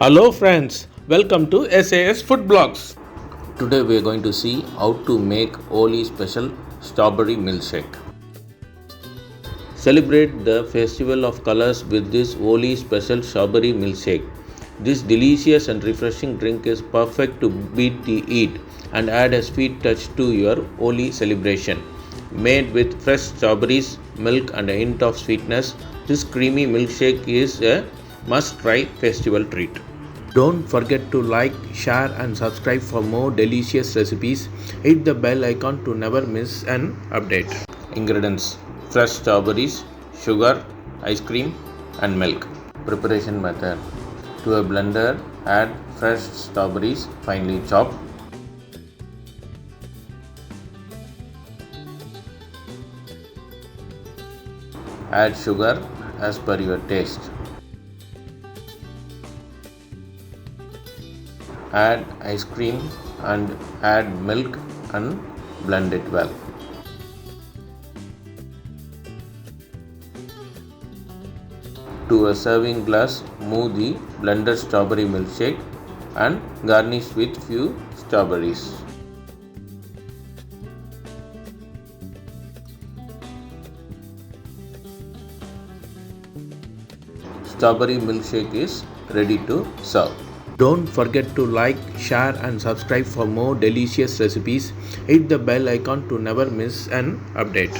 Hello friends, welcome to SAS Food Blogs. Today we are going to see how to make Holi Special Strawberry Milkshake. Celebrate the festival of colors with this Holi Special Strawberry Milkshake. This delicious and refreshing drink is perfect to beat the heat and add a sweet touch to your Holi celebration. Made with fresh strawberries, milk and a hint of sweetness, this creamy milkshake is a must-try festival treat. Don't forget to like, share and subscribe for more delicious recipes. Hit the bell icon to never miss an update. Ingredients: fresh strawberries, sugar, ice cream and milk. Preparation method: to a blender, add fresh strawberries finely chopped. Add sugar as per your taste. Add ice cream and add milk and blend it well. To a serving glass, move the blended strawberry milkshake and garnish with few strawberries. Strawberry milkshake is ready to serve. Don't forget to like, share and subscribe for more delicious recipes. Hit the bell icon to never miss an update.